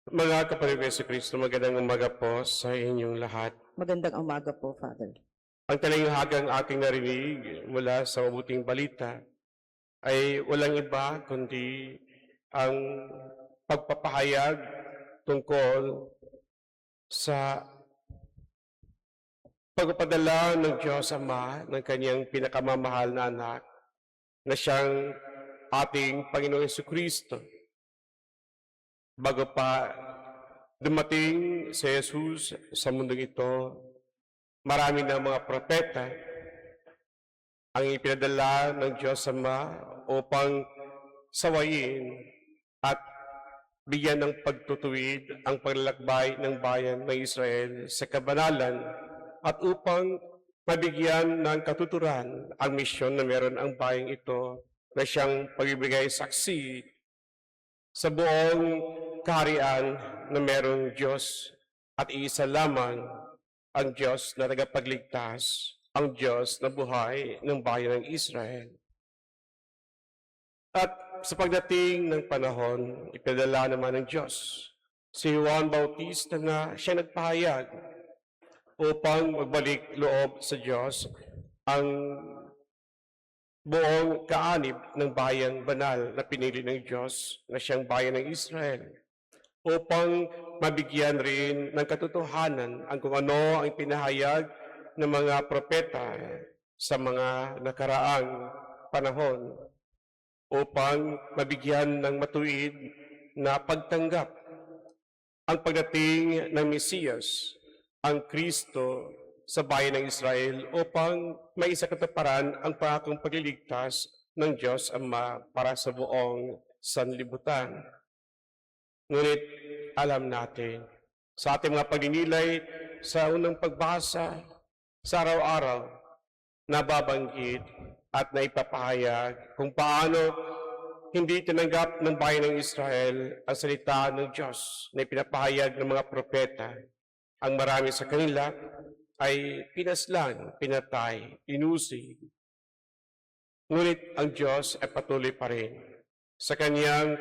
Mga kapatid ko sa Kristo, magandang umaga po sa inyong lahat. Magandang umaga po, Father. Ang talinghagang aking narinig mula sa mabuting balita ay walang iba kundi ang pagpapahayag tungkol sa pagpapadala ng Diyos Ama ng kanyang pinakamamahal na anak na siyang ating Panginoong Jesucristo. Bago pa dumating si Jesus sa mundong ito, marami na mga propeta ang ipinadala ng Diyos Ama upang sawayin at bigyan ng pagtutuwid ang paglalakbay ng bayan ng Israel sa kabanalan at upang mabigyan ng katuturan ang misyon na meron ang bayang ito na siyang pagbibigay saksi sa buong kaharian na merong Diyos at iisa lamang ang Diyos na tagapagligtas, ang Diyos na buhay ng bayan ng Israel. At sa pagdating ng panahon, ipinadala naman ng Diyos si Juan Bautista na siya nagpahayag upang magbalik loob sa Diyos ang buong kaanib ng bayang banal na pinili ng Diyos na siyang bayan ng Israel upang mabigyan rin ng katotohanan ang kung ano ang pinahayag ng mga propeta sa mga nakaraang panahon upang mabigyan ng matuwid na pagtanggap ang pagdating ng Mesiyas, ang Kristo sa bayan ng Israel upang may isa katuparan ang pangakong pagliligtas ng Diyos Ama para sa buong sanlibutan. Ngunit alam natin, sa ating mga pagninilay sa unang pagbasa sa araw-araw, nababanggit at naipapahayag kung paano hindi tinanggap ng bayan ng Israel ang salita ng Diyos na ipinapahayag ng mga propeta. Ang marami sa kanila ay pinaslang, pinatay, inusig. Ngunit ang Diyos ay patuloy pa rin sa kanyang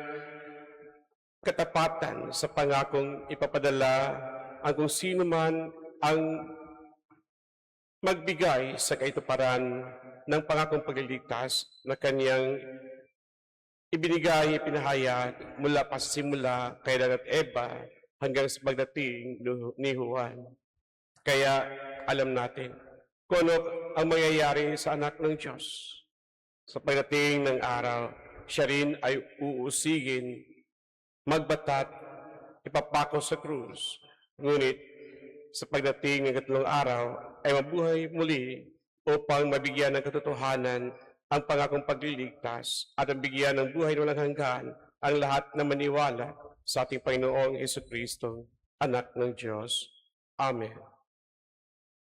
katapatan sa pangakong ipapadala ang kung sino man ang magbigay sa kaituparan ng pangakong pagliligtas na kanyang ibinigay, ipinahayag mula pa sa simula kay Adan at Eva hanggang sa pagdating ni Juan. Kaya alam natin kung ano ang mangyayari sa anak ng Diyos. Sa pagdating ng araw, siya rin ay uusigin, magbatat, ipapako sa krus. Ngunit sa pagdating ng katlong araw ay mabuhay muli upang mabigyan ng katotohanan ang pangakong pagliligtas at ang bigyan ng buhay na walang hanggan ang lahat na maniwala sa ating Panginoong Jesucristo, anak ng Diyos. Amen.